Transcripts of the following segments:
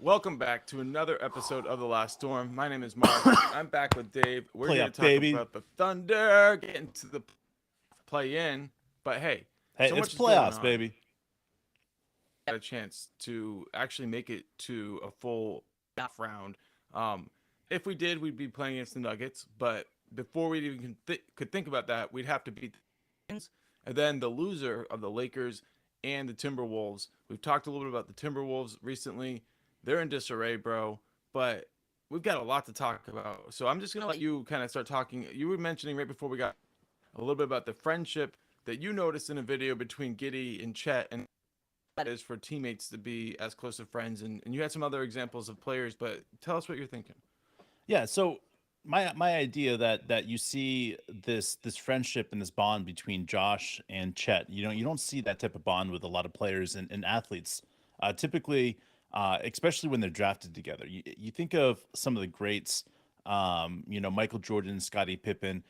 Welcome back to another episode of The Last Storm. My name is Mark. I'm back with Dave. We're Play going to up, talk baby. about the Thunder, getting to the play-in. But hey, Hey, so it's much is going playoffs, on. baby. Got a chance to actually make it to a full playoff round. If we did, we'd be playing against the Nuggets. But before we even could think about that, we'd have to beat the Pelicans, and then the loser of the Lakers and the Timberwolves. We've talked a little bit about the Timberwolves recently. They're in disarray, bro. But we've got a lot to talk about. So I'm just gonna let you kind of start talking. You were mentioning right before we got a little bit about the friendship that you noticed in a video between Giddy and Chet, and that is for teammates to be as close of friends. And you had some other examples of players, but tell us what you're thinking. Yeah, so my idea that you see this friendship and this bond between Josh and Chet. You don't see that type of bond with a lot of players and athletes. Typically, especially when they're drafted together. You think of some of the greats, Michael Jordan, Scottie Pippen.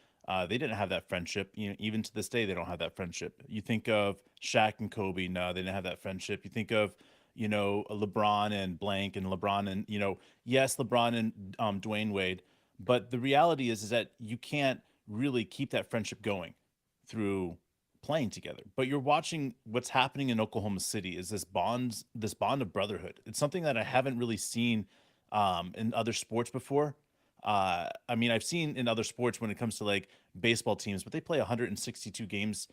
They didn't have that friendship. Even to this day, they don't have that friendship. You think of Shaq and Kobe. No, they didn't have that friendship. You think of LeBron and blank and LeBron and yes, LeBron and Dwayne Wade. But the reality is that you can't really keep that friendship going through playing together. But you're watching what's happening in Oklahoma City is this bond of brotherhood. It's something that I haven't really seen in other sports before. I mean, I've seen in other sports when it comes to like baseball teams, but they play 162 games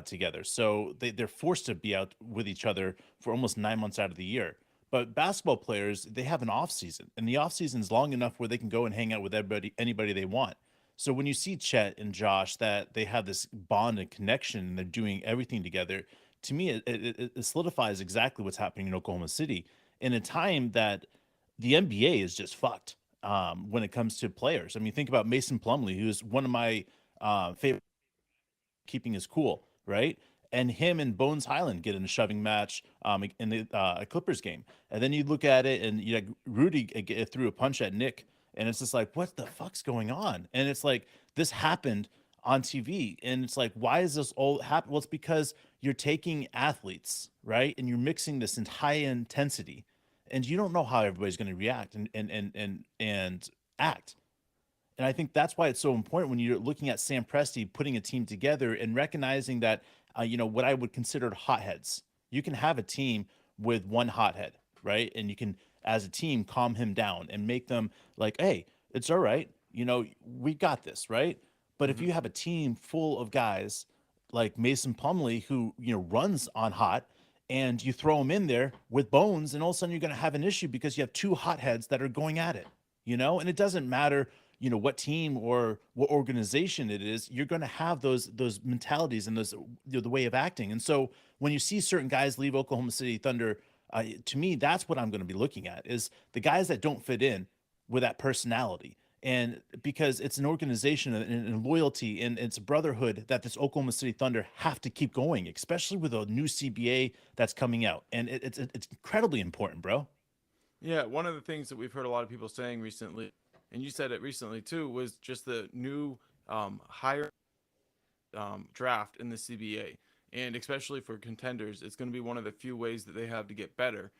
together. So they're forced to be out with each other for almost 9 months out of the year. But basketball players, they have an off season, and the off season is long enough where they can go and hang out with anybody they want. So when you see Chet and Josh, that they have this bond and connection, and they're doing everything together, to me, it solidifies exactly what's happening in Oklahoma City in a time that the NBA is just fucked when it comes to players. I mean, think about Mason Plumlee, who's one of my favorite, keeping his cool, right? And him and Bones Highland get in a shoving match in the Clippers game. And then you look at it, and Rudy threw a punch at Nick, and it's just like, what the fuck's going on? And it's like this happened on TV, and it's like, why is this all happen? Well, it's because you're taking athletes, right, and you're mixing this in high intensity, and you don't know how everybody's going to react and act. And I think that's why it's so important when you're looking at Sam Presti putting a team together and recognizing that, what I would consider hotheads. You can have a team with one hothead, right? And you can, as a team, calm him down and make them like, hey, it's all right. We got this, right? But if Mm-hmm. you have a team full of guys like Mason Plumlee, who, runs on hot, and you throw him in there with Bones, and all of a sudden you're going to have an issue because you have two hotheads that are going at it, and it doesn't matter what team or what organization it is. You're going to have those mentalities and those the way of acting. And so when you see certain guys leave Oklahoma City Thunder, to me, that's what I'm going to be looking at, is the guys that don't fit in with that personality. And because it's an organization and loyalty and it's a brotherhood that this Oklahoma City Thunder have to keep going, especially with a new CBA that's coming out, and it's incredibly important, bro. Yeah, one of the things that we've heard a lot of people saying recently, and you said it recently too, was just the new higher draft in the CBA. And especially for contenders, it's going to be one of the few ways that they have to get better,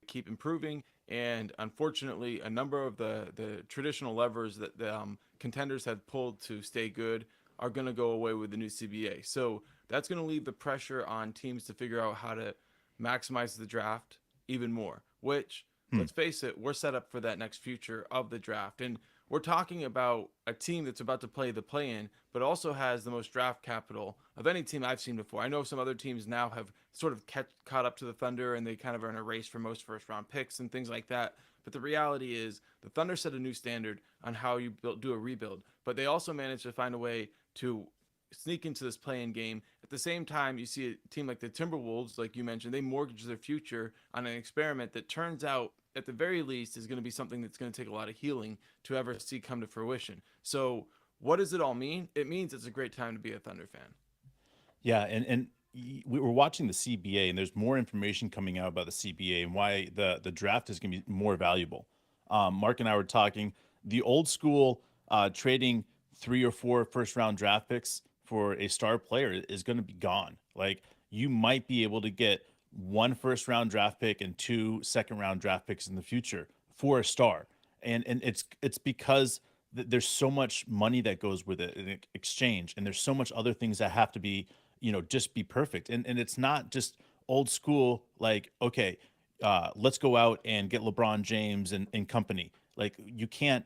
keep improving. And unfortunately, a number of the traditional levers that the contenders had pulled to stay good are going to go away with the new CBA. So that's going to leave the pressure on teams to figure out how to maximize the draft even more, which, Hmm. let's face it, we're set up for that next future of the draft. And we're talking about a team that's about to play the play in, but also has the most draft capital of any team I've seen before. I know some other teams now have sort of caught up to the Thunder, and they kind of are in a race for most first round picks and things like that. But the reality is, the Thunder set a new standard on how you do a rebuild, but they also managed to find a way to sneak into this play-in game. At the same time, you see a team like the Timberwolves, like you mentioned, they mortgage their future on an experiment that turns out, at the very least, is going to be something that's going to take a lot of healing to ever see come to fruition. So, what does it all mean? It means it's a great time to be a Thunder fan. Yeah, and we were watching the CBA, and there's more information coming out about the CBA and why the draft is going to be more valuable. Mark and I were talking. The old school trading 3 or 4 first round draft picks for a star player is going to be gone. Like, you might be able to get one first round draft pick and two second round draft picks in the future for a star. And it's because there's so much money that goes with it in exchange, and there's so much other things that have to be, just be perfect. And it's not just old school, like, okay, let's go out and get LeBron James and company. Like, you can't,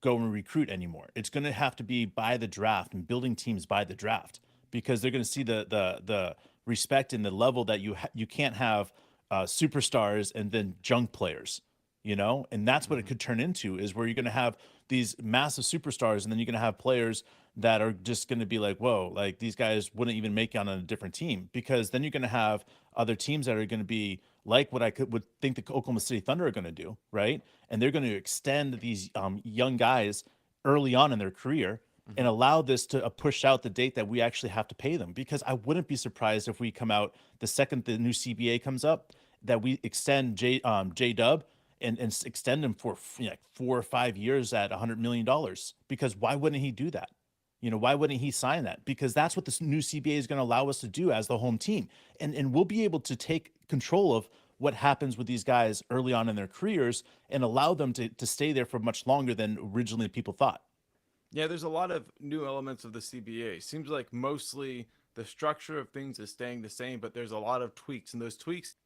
go and recruit anymore. It's going to have to be by the draft and building teams by the draft, because they're going to see the respect and the level that you can't have superstars and then junk players, and that's what it could turn into, is where you're going to have these massive superstars, and then you're going to have players that are just going to be like, whoa, like these guys wouldn't even make it on a different team, because then you're going to have other teams that are going to be like what would think the Oklahoma City Thunder are going to do, right? And they're going to extend these young guys early on in their career and allow this to push out the date that we actually have to pay them. Because I wouldn't be surprised if we come out the second the new CBA comes up, that we extend J Dub and extend him for like 4 or 5 years at $100 million. Because why wouldn't he do that? Why wouldn't he sign that? Because that's what this new CBA is going to allow us to do as the home team. And we'll be able to take control of what happens with these guys early on in their careers and allow them to stay there for much longer than originally people thought. Yeah, there's a lot of new elements of the CBA. Seems like mostly the structure of things is staying the same, but there's a lot of tweaks, and those tweaks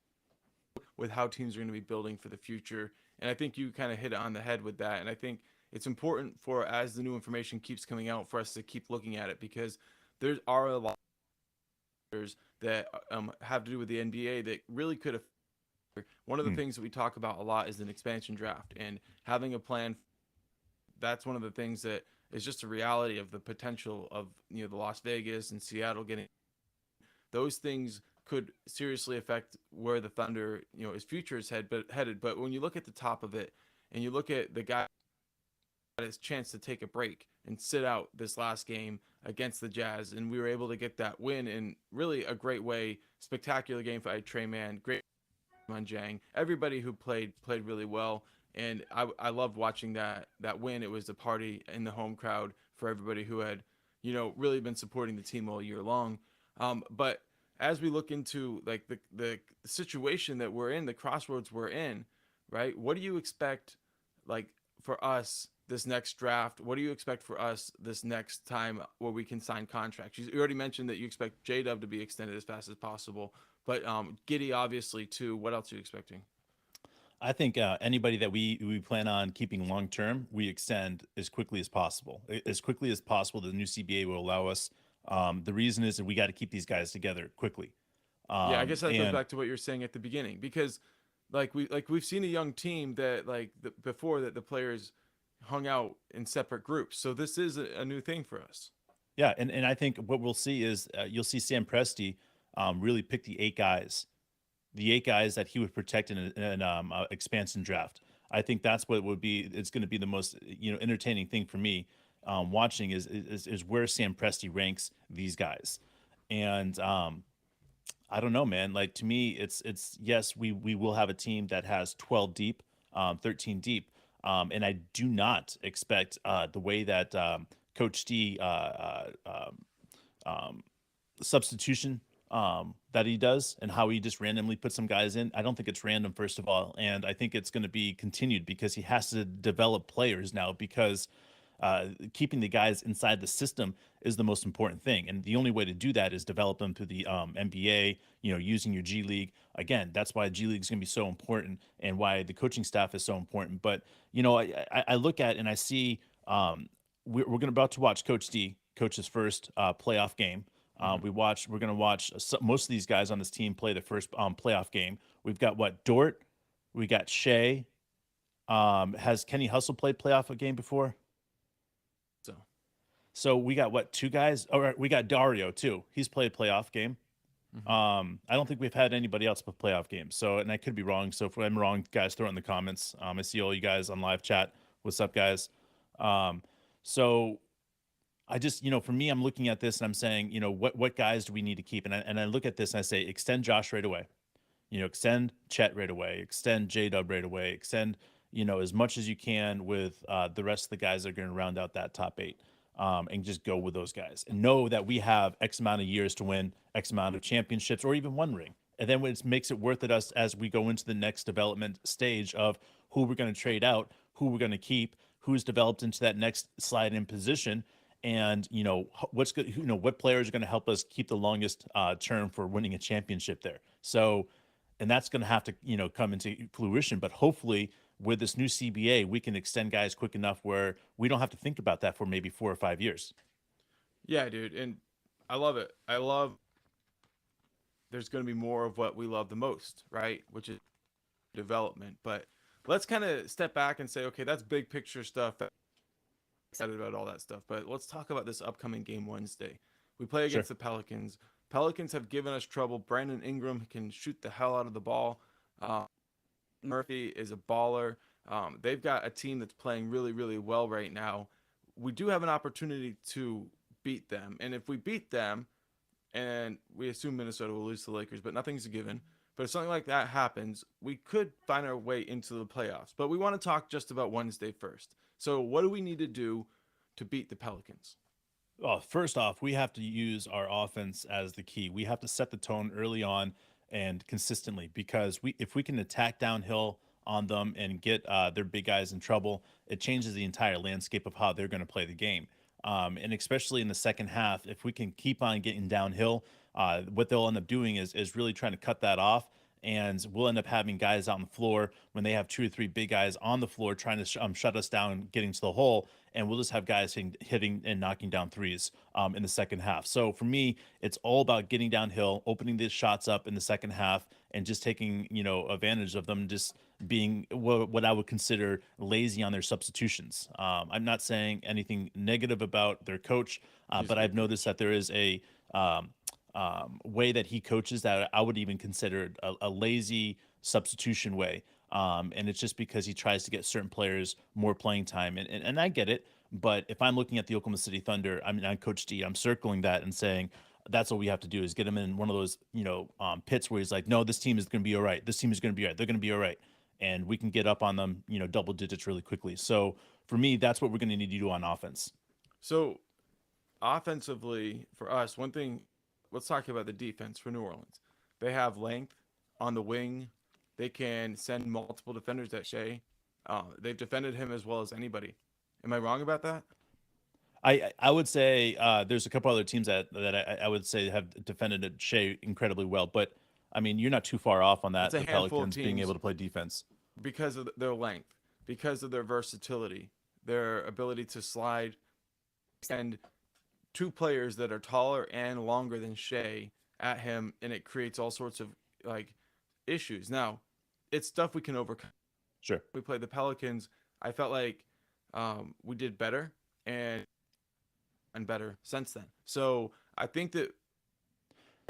with how teams are going to be building for the future. And I think you kind of hit it on the head with that. And I think it's important for, as the new information keeps coming out, for us to keep looking at it, because there are a lot of factors that have to do with the NBA that really could have. One of the things that we talk about a lot is an expansion draft, and having a plan. That's one of the things that is just a reality of the potential of the Las Vegas and Seattle getting. Those things could seriously affect where the Thunder his future is headed. But when you look at the top of it, and you look at the guy had his chance to take a break and sit out this last game against the Jazz, and we were able to get that win in really a great way. Spectacular game by Trey Mann, great on Jang. Everybody who played really well, and I loved watching that win. It was a party in the home crowd for everybody who had really been supporting the team all year long. But as we look into like the situation that we're in, the crossroads we're in, right? What do you expect, like, for us this next draft? What do you expect for us this next time where we can sign contracts? You already mentioned that you expect J-Dub to be extended as fast as possible, but Giddy obviously too. What else are you expecting? I think anybody that we plan on keeping long term, we extend as quickly as possible. As quickly as possible, the new CBA will allow us. The reason is that we got to keep these guys together quickly. Yeah, I guess that goes And back to what you're saying at the beginning, because we've seen a young team that before that the players hung out in separate groups. So this is a new thing for us. yeah, and I think what we'll see is you'll see Sam Presti really pick the eight guys that he would protect in an expansion draft. I think that's what would be. It's going to be the most entertaining thing for me watching is where Sam Presti ranks these guys, and I don't know, man. Like, to me, it's yes, we will have a team that has 12 deep, 13 deep, and I do not expect the way that Coach D substitution that he does and how he just randomly puts some guys in. I don't think it's random, first of all, and I think it's going to be continued because he has to develop players now, because keeping the guys inside the system is the most important thing, and the only way to do that is develop them through the NBA. Using your G League. Again, that's why G League is going to be so important, and why the coaching staff is so important. But I look at and I see we're going to about to watch Coach D coach his first playoff game. We're going to watch most of these guys on this team play the first playoff game. We've got Dort, we got Shea. Has Kenny Hustle played playoff game before? So we got two guys. All right, we got Dario too. He's played playoff game. I don't think we've had anybody else play playoff games. So, and I could be wrong. So if I'm wrong, guys, throw it in the comments. I see all you guys on live chat. What's up, guys? So I just, for me, I'm looking at this and I'm saying, what guys do we need to keep? And I look at this and I say, extend Josh right away. Extend Chet right away. Extend J-Dub right away. Extend, as much as you can with the rest of the guys that are going to round out that top 8. And just go with those guys and know that we have X amount of years to win X amount of championships or even one ring. And then it makes it worth it us as we go into the next development stage of who we're going to trade out, who we're going to keep, who's developed into that next slide in position, and what's good, what players are going to help us keep the longest term for winning a championship there. So, and that's going to have to come into fruition. But hopefully, with this new CBA, we can extend guys quick enough where we don't have to think about that for maybe 4 or 5 years. Yeah, dude, and I love it. I love there's going to be more of what we love the most, right? Which is development. But let's kind of step back and say, okay, that's big picture stuff. Excited about all that stuff. But let's talk about this upcoming game Wednesday. We play Sure. against the Pelicans. Pelicans have given us trouble. Brandon Ingram can shoot the hell out of the ball. Uh, Murphy is a baller. They've got a team that's playing really, really well right now. We do have an opportunity to beat them. And if we beat them, and we assume Minnesota will lose to the Lakers, but nothing's a given. But if something like that happens, we could find our way into the playoffs. But we want to talk just about Wednesday first. So what do we need to do to beat the Pelicans? Well, first off, we have to use our offense as the key. We have to set the tone early on and consistently, because if we can attack downhill on them and get their big guys in trouble, it changes the entire landscape of how they're going to play the game. And especially in the second half, if we can keep on getting downhill, what they'll end up doing is really trying to cut that off. And we'll end up having guys out on the floor when they have 2 or 3 big guys on the floor trying to shut us down, getting to the hole. And we'll just have guys hitting and knocking down threes in the second half. So for me, it's all about getting downhill, opening these shots up in the second half, and just taking advantage of them, just being what I would consider lazy on their substitutions. I'm not saying anything negative about their coach, but I've noticed that there is a way that he coaches that I would even consider a lazy substitution way. And it's just because he tries to get certain players more playing time. And I get it. But if I'm looking at the Oklahoma City Thunder, I mean, I'm Coach D, I'm circling that and saying, that's what we have to do is get him in one of those, pits where he's like, no, this team is going to be all right. This team is going to be all right. They're going to be all right. And we can get up on them, double digits really quickly. So for me, that's what we're going to need to do on offense. So offensively, for us, one thing, let's talk about the defense for New Orleans. They have length on the wing. They can send multiple defenders at Shea. They've defended him as well as anybody. Am I wrong about that? I would say there's a couple other teams that I would say have defended Shea incredibly well, but I mean you're not too far off on that. It's a The handful of Pelicans being teams able to play defense. because of their length, because of their versatility, their ability to slide, and two players that are taller and longer than Shea at him, and it creates all sorts of like issues. Now, it's stuff we can overcome. Sure. We played the Pelicans. I felt like we did better and better since then. So I think that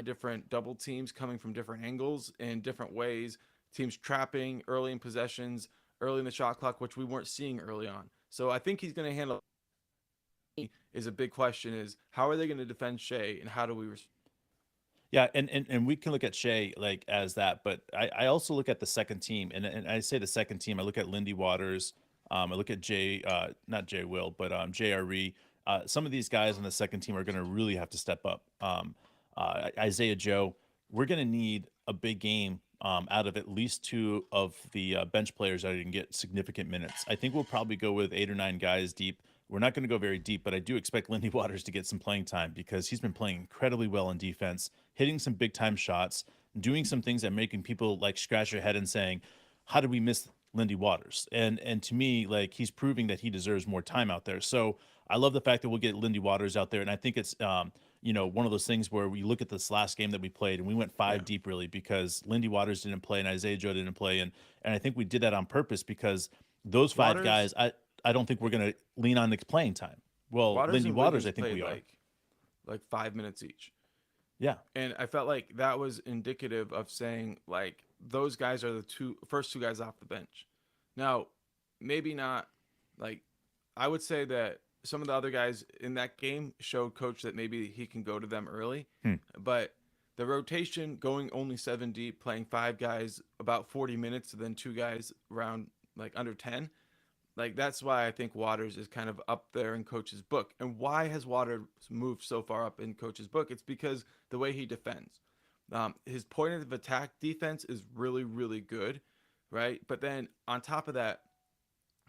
different double teams coming from different angles in different ways, teams trapping early in possessions, early in the shot clock, which we weren't seeing early on. So I think he's going to handle. Is a big question: is how are they going to defend Shea, and how do we? Yeah, and we can look at Shea like as that, but I also look at the second team, and I say the second team. I look at Lindy Waters. I look at not Jay Will, but JRE. Some of these guys on the second team are going to really have to step up. Isaiah Joe, we're going to need a big game out of at least 2 of the bench players that can get significant minutes. I think we'll probably go with 8 or 9 guys deep. We're not going to go very deep, but I do expect Lindy Waters to get some playing time because he's been playing incredibly well in defense, hitting some big time shots, doing some things that making people like scratch their head and saying, how did we miss Lindy Waters? And to me, like he's proving that he deserves more time out there. So I love the fact that we'll get Lindy Waters out there. And I think it's, one of those things where we look at this last game that we played and we went 5 deep really because Lindy Waters didn't play and Isaiah Joe didn't play. And I think we did that on purpose because those 5 guys, I don't think we're going to lean on the playing time. Well, Lindy Waters, I think we are. Like 5 minutes each. Yeah. And I felt like that was indicative of saying, like, those guys are the first two guys off the bench. Now, maybe not, like, I would say that some of the other guys in that game showed coach that maybe he can go to them early. But the rotation going only 7 deep, playing 5 guys about 40 minutes, and then 2 guys around, like, under 10. Like, that's why I think Waters is kind of up there in coach's book. And why has Waters moved so far up in coach's book? It's because the way he defends. His point of attack defense is really, really good, right? But then on top of that,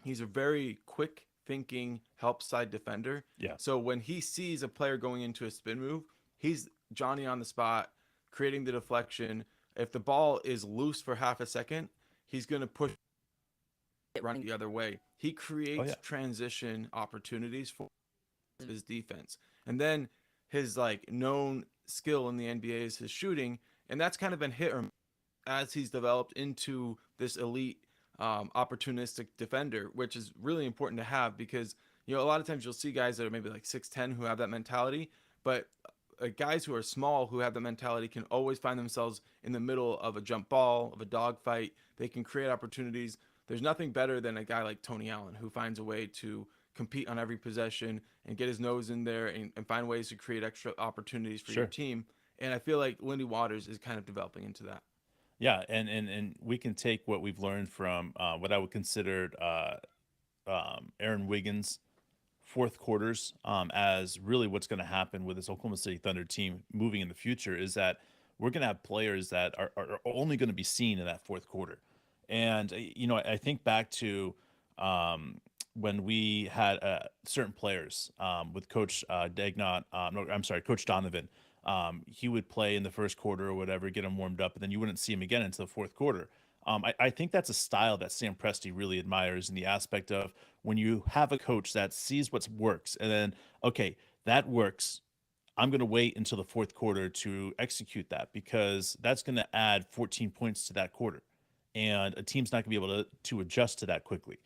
he's a very quick thinking help side defender. Yeah. So when he sees a player going into a spin move, he's Johnny on the spot, creating the deflection. If the ball is loose for half a second, he's going to push it run the other way. He Oh creates yeah. transition opportunities for his defense. And then his like known skill in the NBA is his shooting, and that's kind of been hit or miss as he's developed into this elite opportunistic defender, which is really important to have because a lot of times you'll see guys that are maybe like 6'10" who have that mentality, but guys who are small who have the mentality can always find themselves in the middle of a jump ball, of a dogfight. They can create opportunities. There's nothing better than a guy like Tony Allen who finds a way to compete on every possession and get his nose in there and find ways to create extra opportunities for your Sure. team. And I feel like Lindy Waters is kind of developing into that. Yeah, and we can take what we've learned from what I would consider Aaron Wiggins' fourth quarters as really what's going to happen with this Oklahoma City Thunder team moving in the future is that we're going to have players that are only going to be seen in that fourth quarter. And, I think back to when we had certain players with Coach Dagnott, no, I'm sorry, Coach Donovan. He would play in the first quarter or whatever, get him warmed up, and then you wouldn't see him again until the fourth quarter. I think that's a style that Sam Presti really admires in the aspect of when you have a coach that sees what works and then, okay, that works. I'm going to wait until the fourth quarter to execute that because that's going to add 14 points to that quarter. And a team's not going to be able to adjust to that quickly.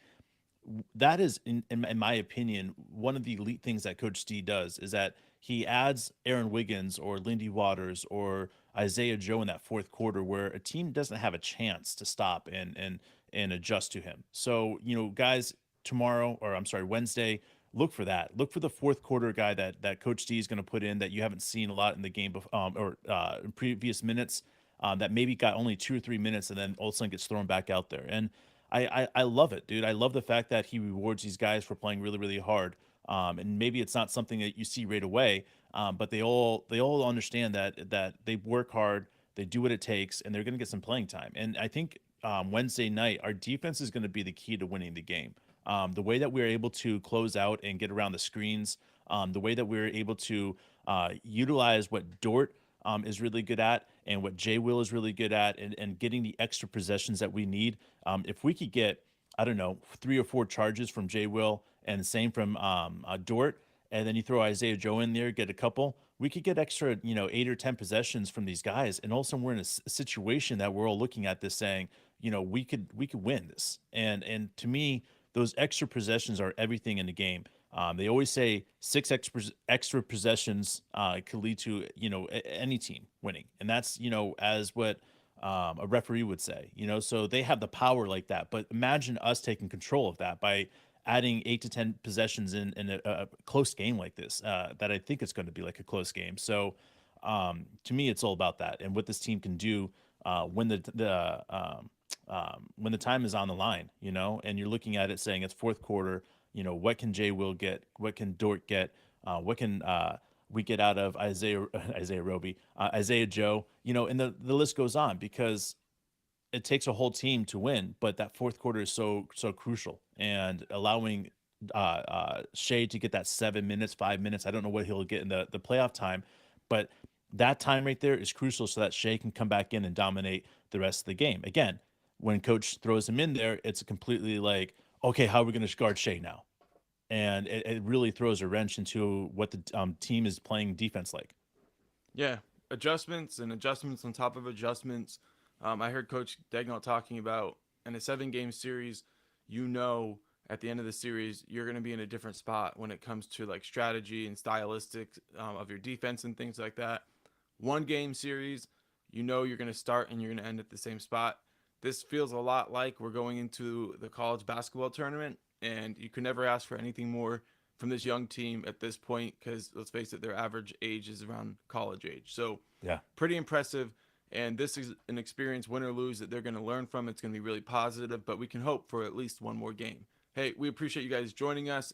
That is, in my opinion, one of the elite things that Coach D does is that he adds Aaron Wiggins or Lindy Waters or Isaiah Joe in that fourth quarter where a team doesn't have a chance to stop and adjust to him. So, guys, tomorrow or I'm sorry, Wednesday, look for that. Look for the fourth quarter guy that Coach D is going to put in that you haven't seen a lot in the game or in previous minutes. That maybe got only 2 or 3 minutes and then all of a sudden gets thrown back out there. And I love it, dude. I love the fact that he rewards these guys for playing really, really hard. And maybe it's not something that you see right away, but they all understand that they work hard, they do what it takes, and they're going to get some playing time. And I think Wednesday night, our defense is going to be the key to winning the game. The way that we're able to close out and get around the screens, the way that we're able to utilize what Dort is really good at and what Jay Will is really good at and getting the extra possessions that we need. If we could get, I don't know, 3 or 4 charges from Jay Will and the same from Dort, and then you throw Isaiah Joe in there, get a couple, we could get extra, 8 or 10 possessions from these guys. And also we're in a situation that we're all looking at this saying, we could win this. And to me, those extra possessions are everything in the game. They always say 6 extra possessions could lead to any team winning, and that's as what a referee would say. So they have the power like that. But imagine us taking control of that by adding 8 to 10 possessions in a close game like this. That I think it's going to be like a close game. So to me, it's all about that and what this team can do when when the time is on the line, and you're looking at it saying it's fourth quarter. What can Jay Will get? What can Dort get? What can we get out of Isaiah Joe? And the list goes on because it takes a whole team to win, but that fourth quarter is so crucial and allowing Shea to get that 7 minutes, 5 minutes. I don't know what he'll get in the playoff time, but that time right there is crucial so that Shea can come back in and dominate the rest of the game. Again, when coach throws him in there, it's completely like, okay, how are we going to guard Shea now? And it really throws a wrench into what the team is playing defense like. Yeah, adjustments and adjustments on top of adjustments. I heard Coach Dagnall talking about in a 7-game series, at the end of the series, you're going to be in a different spot when it comes to like strategy and stylistic of your defense and things like that. 1-game series, you're going to start and you're going to end at the same spot. This feels a lot like we're going into the college basketball tournament, and you can never ask for anything more from this young team at this point because, let's face it, their average age is around college age. So Yeah. pretty impressive, and this is an experience, win or lose, that they're going to learn from. It's going to be really positive, but we can hope for at least one more game. Hey, we appreciate you guys joining us,